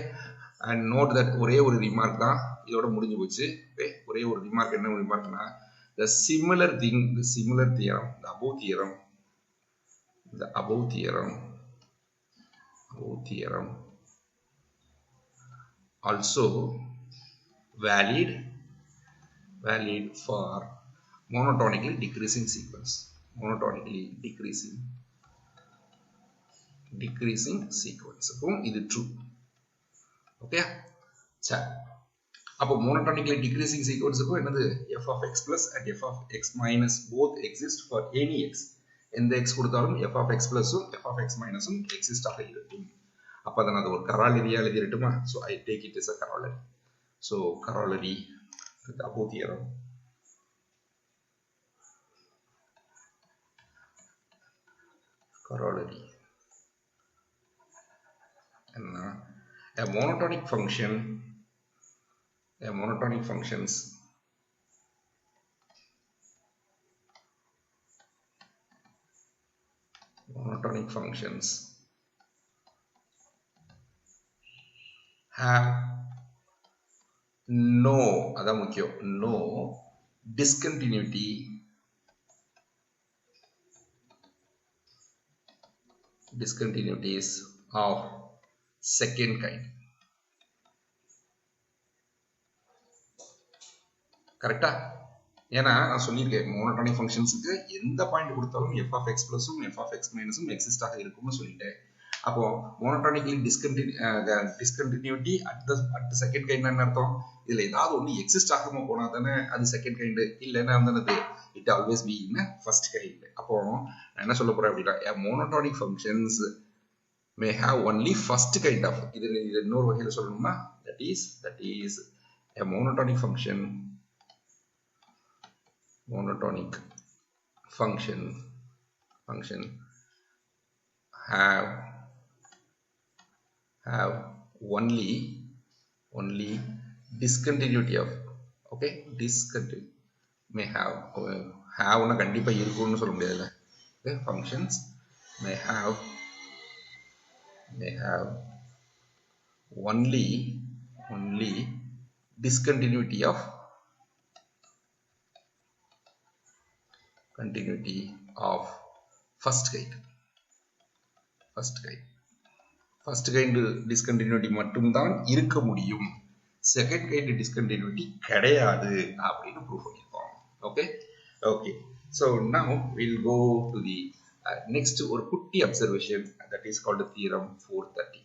and note that ஒரே ஒரு remark தான் இதோட முடிஞ்சு போச்சு. Okay, ஒரே ஒரு remark, என்ன remarkனா the similar theorem, the above theorem also valid for monotonically decreasing sequence. Decreasing sequence. அப்போ இது true. Okay, சரி. அப்போ monotonically decreasing sequence க்கு என்னது f of x plus and f of x minus both exist for any x. எந்த x கொடுத்தாலும் f of x plus உம் f of x minus um exist ஆக இருக்கும். அப்போ அதை நான் ஒரு corollary எழுதிரட்டுமா? So I take it as a corollary. So corollary, the above theorem and a monotonic functions have no discontinuities of second kind. கரெக்டா? ஏன்னா நான் சொல்லியிருக்கேன் மோனோடானிக் ஃபங்க்ஷன்ஸுக்கு எந்த பாயிண்ட் கொடுத்தாலும் f of x plus உம் f of x minus உம் exist ஆக இருக்கும்னு சொல்லிட்டேன். அப்போ monotonically discontinuity at the second kind என்ன அர்த்தம்? இதுல ஏதாவது ஒன்று எக்ஸிஸ்ட் ஆகாம போனா தானே அது செகண்ட் கைண்டு, இல்லைன்னா வந்து it always be in first kind. அப்போ நான் என்ன சொல்ல போறேன் அப்படின்னா monotonic functions may have only first kind of, இது இன்னொரு வகையில் சொல்லணும்னா that is a monotonic function have only discontinuity of, okay, may have una கண்டிப்பா இருக்கும்னு சொல்ல முடியாதுல. Okay, functions may have only discontinuity of first kind. First kind discontinuity மட்டும்தான் இருக்க முடியும், செகண்ட் கைண்ட் discontinuity கிடையாது அப்படின்னு ப்ரூவ் பண்ணிருக்கோம். Okay, so now we'll go to the next ஒரு குட்டி observation, that is called theorem 430.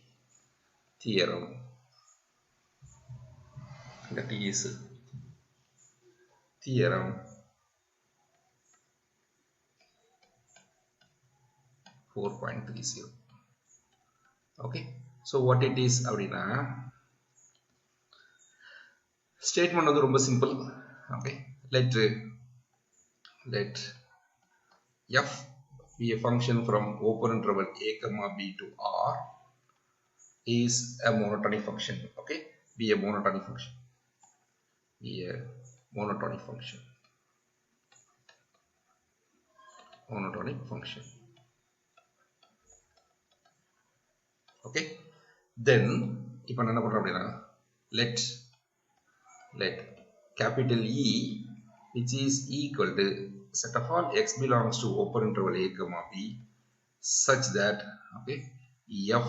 That is theorem 4.30. Okay, so what it is அப்படின்னா statement வந்து ரொம்ப simple. Okay, let f be a function from open interval a comma b to r is a monotonic function. Okay, be a monotonic function. Okay, then இப்போ என்ன பண்றோம் அப்படின்னா let capital E, which is equal to set of all x belongs to open interval a comma b such that, okay, f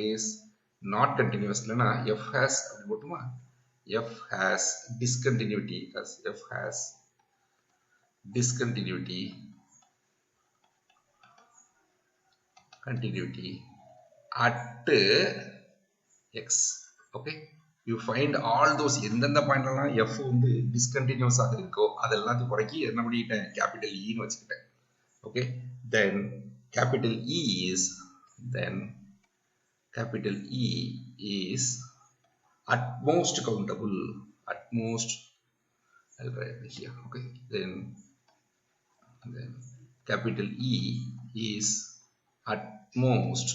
is not continuous. இல்லனா f has discontinuity at x. Okay, you find all those எந்தெந்த பாயிண்ட்லாம் f வந்து discontinuous ஆக இருக்கோ அதெல்லாத்தையும் குறைக்கி என்ன பண்ணிட்டேன், capital E ன்னு வச்சுக்கிட்டேன். Okay, then capital E is at most countable, at most, I'll write it here, okay, then capital E is at most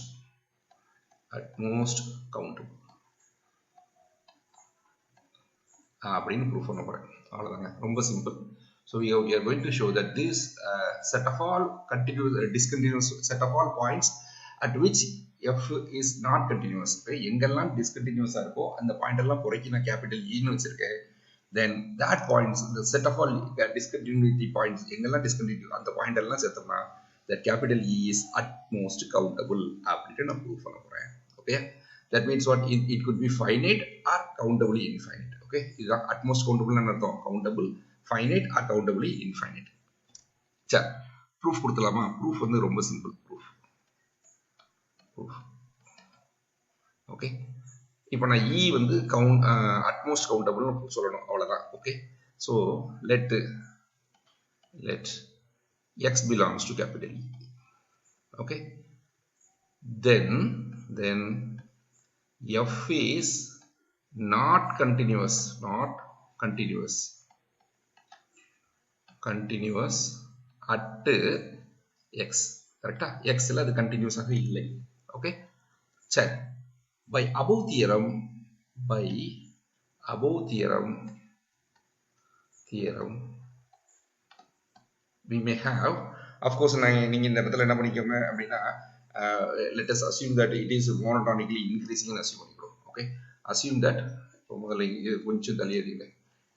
countable அப்படின்னு proof பண்ண போறேன். அவ்வளவுதாங்க, ரொம்ப simple. So we are going to show that this set of all continuous discontinuous set of all points at which f is not continuous. எங்கெல்லாம் discontinuous இருக்கோ அந்த point எல்லாம் பொறுக்கி நான் capital E ன்னு வச்சிருக்கேன். Then that points, the set of all discontinuity points, எங்கெல்லாம் discontinuous அந்த பாயிண்ட் எல்லாம் சேர்த்தோம்னா that capital E is at most countable அப்படின்னு நான் proof பண்ண போறேன். Okay, that means what, it could be finite or countably infinite. Okay, இதுதான் at most countable ன்னு அர்த்தம். countable, finite or countably infinite. சரி, proof கொடுத்தலாமா? proof வந்து ரொம்ப சிம்பிள். proof okay, இப்போ நான் E வந்து at most countable ன்னு சொல்லணும், அவ்வளவுதான். Okay, so let x belongs to capital E. Okay, then f is not continuous at x. கரெக்டா? x ல அது continuous ஆக இல்லை. Okay, சரி, by above theorem we may have, of course, நீங்க இந்த இடத்துல என்ன பண்ணிக்கோங்க அப்படின்னா, let us assume that it is monotonically increasing ன்னு assume பண்ணிக்கிறோம். Okay, assume that, இப்போ முதல்ல கொஞ்சம் தள்ளியறீங்க,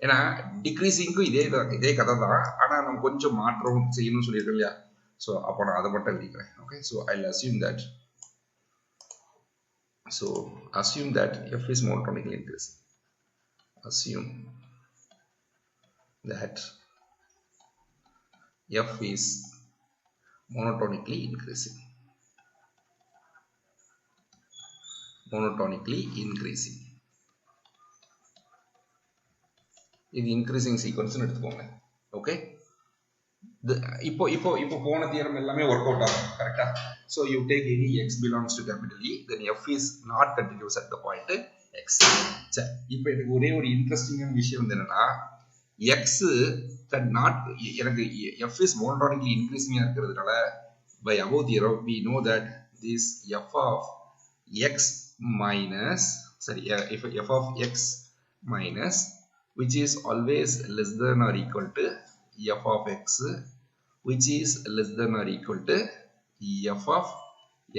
ஏன்னா டிக்ரீசிங்க்கும் இதே கதை தான், ஆனா நம்ம கொஞ்சம் மாற்றம் செய்யணும்னு சொல்லியிருக்கோம் இல்லையா? ஸோ அப்போ நான் அதை மட்டும் எழுதிக்கிறேன். Okay, so I'll assume that f is monotonically increasing. Assume that f is monotonically increasing. இது increasing sequence ன்னு எடுத்துக்கோங்க. ஓகே, இப்போ போன தியரம் எல்லாமே ஒர்க் அவுட் ஆகும். கரெக்டா? So you take any x belongs to capital E, then f is not continuous at the point x. சரி, இப்போ எனக்கு ஒரே ஒரு இன்ட்ரெஸ்டிங்கான விஷயம் வந்து என்னன்னா, x cannot, எனக்கு f is monotonically increasing இருக்கிறதுனால by above theorem we know that this f of x minus, sorry, f of x minus, which is always less than or equal to f of x, which is less than or equal to f of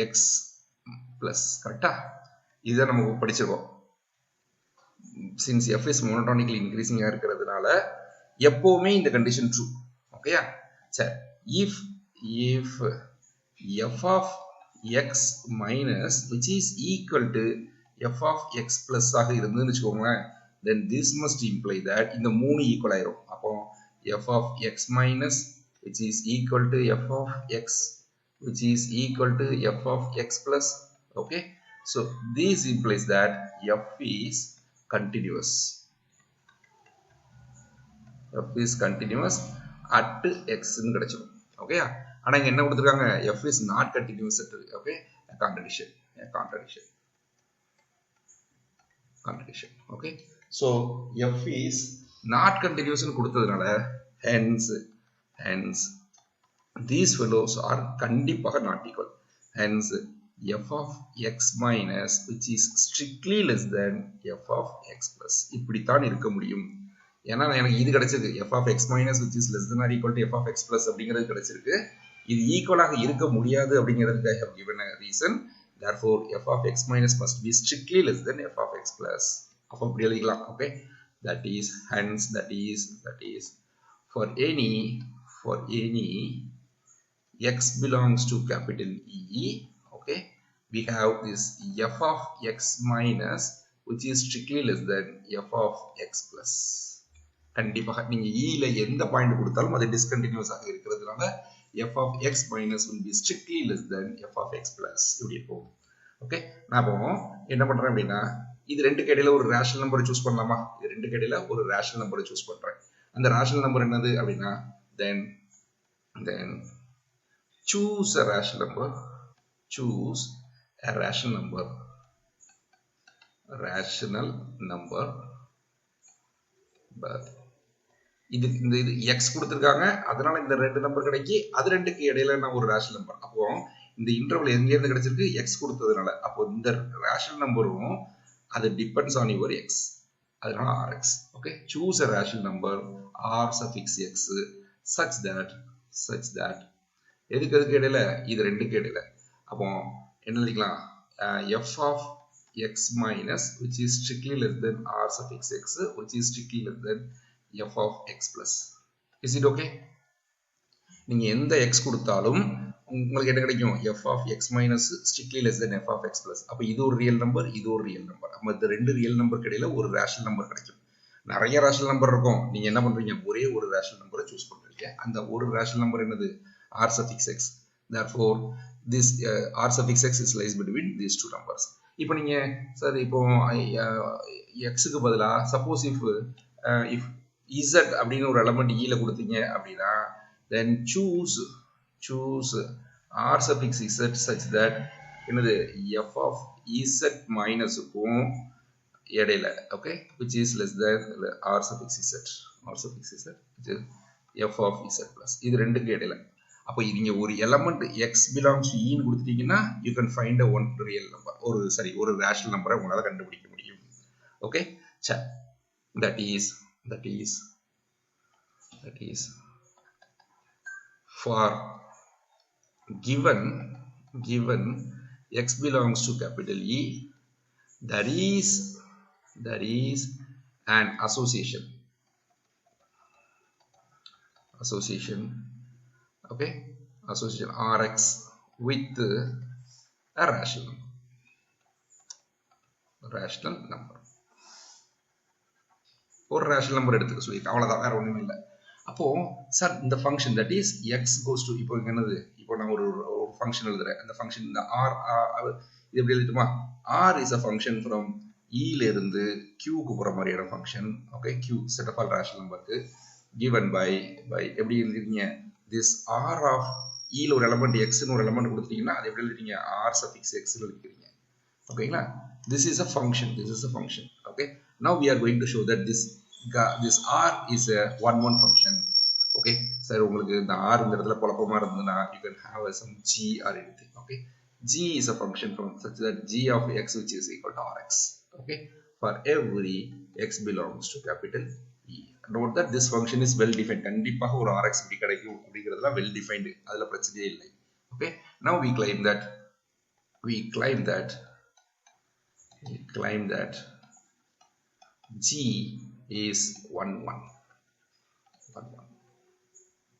x plus. கரெக்டா? இதுதான் நம்ம படிச்சிருக்கோம். Since f is monotonically increasing இருக்கிறதுனால எப்பவுமே இந்த condition true. ஓகேயா? சரி, if f of x minus which is equal to f of x plus ஆக இருந்துன்னு வச்சுக்கோங்களேன், then this must imply that இந்த மூணு ஈக்குவல் ஆயிரும். அப்போ f of x minus which is equal to f of x which is equal to f of x plus. Okay, so this implies that f is continuous. f is continuous at x ன்னு கிடைச்சிடும். ஓகேயா? ஆனா இங்க என்ன கொடுத்திருக்காங்க, f is not continuous at. Okay, a contradiction. Okay, so f is not continuous ன்னு கொடுத்ததுனால hence these fellows are கண்டிப்பாக not equal. Hence f of x minus which is strictly less than f of x plus. இப்படித்தான் இருக்க முடியும். ஏன்னா எனக்கு இது கிடைச்சிருக்கு, f of x minus which is less than or equal to f of x plus அப்படிங்கிறது கிடைச்சிருக்கு. இது ஈக்குவலாக இருக்க முடியாது அப்படிங்கிறதுக்கு I have given a reason. Therefore f of x minus must be strictly less than f of x plus. அப்போ இப்படி எழுதிக்கலாம். Okay, that is for any x belongs to capital E. Okay, we have this f of x minus which is strictly less than f of x plus. கண்டிப்பாக நீங்க E ல எந்த point கொடுத்தாலும் அது discontinues ஆக இருக்கிறதுனால f of x minus will be strictly less than f of x plus. இப்படி இருக்கும். ஓகே, நான் இப்போ என்ன பண்றேன் அப்படின்னா, இது ரெண்டுக்கு இடையில ஒரு ரேஷனல் நம்பரை சூஸ் பண்ணலாமா? இது ரெண்டுக்கு இடையில ஒரு ரேஷனல் நம்பரை சூஸ் பண்றேன். அந்த ரேஷனல் நம்பர் என்னது அப்படின்னா, then choose a rational number. rational number but இது x கொடுத்திருக்காங்க அதனால இந்த ரெண்டு நம்பர் கிடைக்கி அது ரெண்டுக்கு இடையில நான் ஒரு ரேஷனல் நம்பர் அப்போ இந்த இன்டர்வல் எங்க இருந்து கிடைச்சிருக்கு x கொடுத்ததனால அப்போ இந்த ரேஷனல் நம்பரும் அது டிபெண்ட்ஸ் ஆன் யுவர் x அதனால rx okay choose a rational number r suffix x such that எதுக்கு இடையில இது ரெண்டுக்கு இடையில அப்போ என்ன எழுதிக்கலாம் f of x minus which is strictly less than r suffix x which is strictly less than f of x plus is it okay நீங்க எந்த x கொடுத்தாலும் உங்களுக்கு என்ன கிடைக்கும் f of x minus strictly less than f of x plus அப்ப இது ஒரு real number இது ஒரு ரியல் நம்பர் அப்ப இந்த ரெண்டு ரியல் நம்பருக்கு இடையில ஒரு ரேஷனல் நம்பர் கிடைக்கும் நிறைய ரேஷனல் நம்பர் இருக்கும் நீங்க என்ன பண்றீங்க ஒரே ஒரு ரேஷனல் நம்பரை சூஸ் பண்றீங்க அந்த ஒரு ரேஷனல் நம்பர் என்னது r suffix x therefore this r suffix x is lies between these two numbers இப்போ நீங்க சார் இப்போ x க்கு பதிலா suppose if z அப்படின ஒரு எலிமெண்ட் e ல கொடுத்தீங்க அப்படினா then choose r suffix z such that என்னது f of z minus க்கும் இடையில okay which is less than r suffix z which is f of z plus இது ரெண்டுக்கு இடையில அப்ப நீங்க ஒரு element x belongs to e ன்னு கொடுத்துட்டீங்கன்னா you can find a one real number ஒரு ரேஷனல் நம்பரை உங்களால கண்டுபிடிக்க முடியும் okay that is for given x belongs to capital E that is an association okay association Rx with a rational number ஒரு rational number எடுத்துக்க சொல்லிருக்கேன் அவ்வளவுதான் வேற ஒண்ணுமே இல்லை அப்போ சார் இந்த function that is x goes to இப்போ என்னது இப்போ நான் ஒரு ஃபங்க்ஷன் எழுதுறேன் அந்த ஃபங்க்ஷன் இந்த r இது எப்படி எழுதிட்டுமா r is a function from e ல இருந்து q க்கு போற மாதிரியான function okay q set of all rational numberக்கு given by எப்படி எழுதிருக்கீங்க this r of e ல ஒரு எலிமெண்ட் x ன்னு ஒரு எலிமெண்ட் கொடுத்தீங்கன்னா அது எப்படி எழுதிட்டீங்க r suffix x ன்னு எழுதிக்கிறீங்க ஓகேங்களா this is a function okay now we are going to show that this r is a one function okay sir உங்களுக்கு இந்த r இந்த இடத்துல குழப்பமா இருந்ததுனா you can have some g or anything okay g is a function from such that g of x which is equal to rx okay for every x belongs to capital E note that this function is well defined கண்டிப்பாக ஒரு rx இப்படி கிடைக்கும் அப்படிங்கிறதுல well defined அதுல பிரச்சனையே இல்லை okay now we claim that g is 1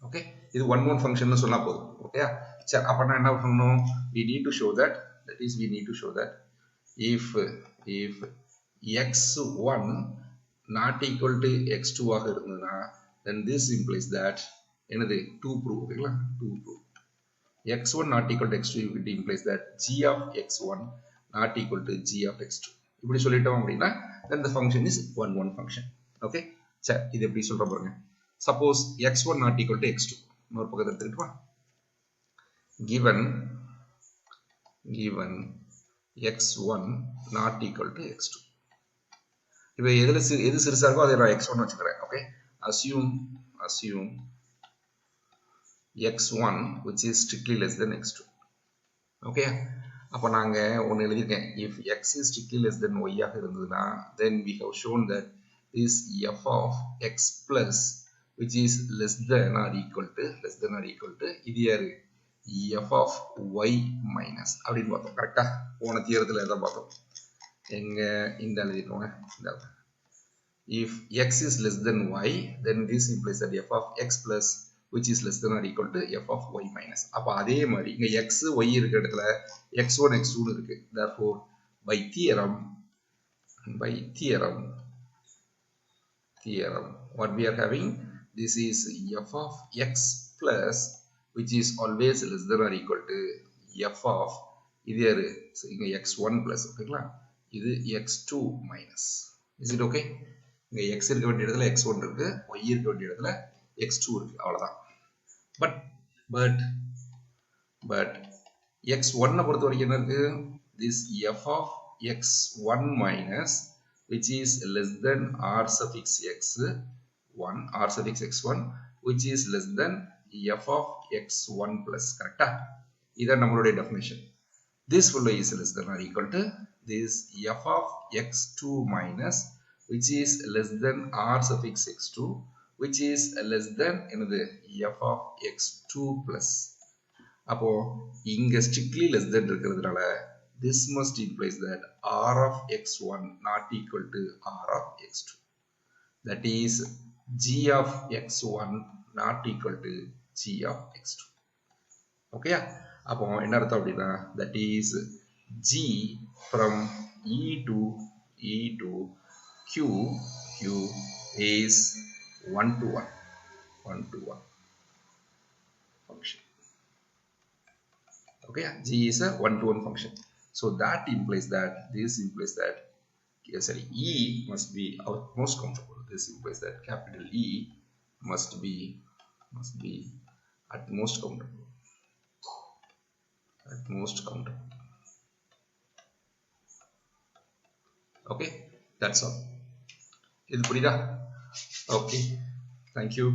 okay இது 1 function னு சொன்னா போதும் ஓகே சரி அப்ப நான் என்ன பண்ணனும் we need to show that if x1 not equal to x2 ஆக இருந்ததுனா then this implies that என்னது 2 prove ஓகேங்களா 2 prove x1 not equal to x2 it implies that g of x1 not equal to g of x2 இப்படி சொல்லிட்டோம் அப்படினா then the function is 1 function okay சரி இது எப்படி சொல்றோம் பாருங்க suppose x1 not equal to x2 இன்னொரு பக்கத்தை எடுத்துக்கிட்டு வா given x1 not equal to x2 இப்போ எது சிறுசா இருக்கோ அதை நான் x1 வச்சுக்கிறேன் okay assume x1 which is strictly less than x2 okay அப்ப நாங்க ஒன்னு எழுதிருக்கேன் if x is strictly less than y ஆக இருந்ததுனா then we have shown that this f of x plus which is less than or equal to இது யாரு f of y minus அப்படினு பார்த்தோம் கரெக்ட்டா போன தியரத்துல எதை பார்த்தோம் எங்க இந்த எழுதிட்டோங்க if x is less than y then this implies that f of x plus which is less than or equal to f of y minus அப்ப அதே மாதிரி இங்க x y இருக்கிற இடத்துல x1 x2 னு இருக்கு therefore by theorem what we are having this is f of x plus which is always less than or equal to f of இது யாரு இங்க x1 plus ஓகேங்களா இது x2 minus is it okay இங்க x இருக்க வேண்டிய இடத்துல x1 இருக்கு y இருக்க வேண்டிய இடத்துல x2 இருக்கு அவ்வளவுதான் but x1 பொறுத்த வரைக்கும் என்ன இருக்கு this f of x1 minus which is less than r suffix x1 r suffix x1 which is less than f of x1 plus. Correct? This is our definition. This value is less than or equal to this f of x2 minus which is less than r suffix x2 which is less than f of x2 plus. அப்போ இங்க strictly less than இருக்கிறதுனால this must implies that r of x1 not equal to r of x2. That is g of x1 not equal to g of x2. Okay? அப்போ என்ன அர்த்தம் அப்படின்னா that is g from e to q is 1 to 1 function. Okay, g is a 1-to-1 function. So that implies that E must be utmost countable. This implies that capital E must be utmost countable. Okay, that's all. Okay, thank you.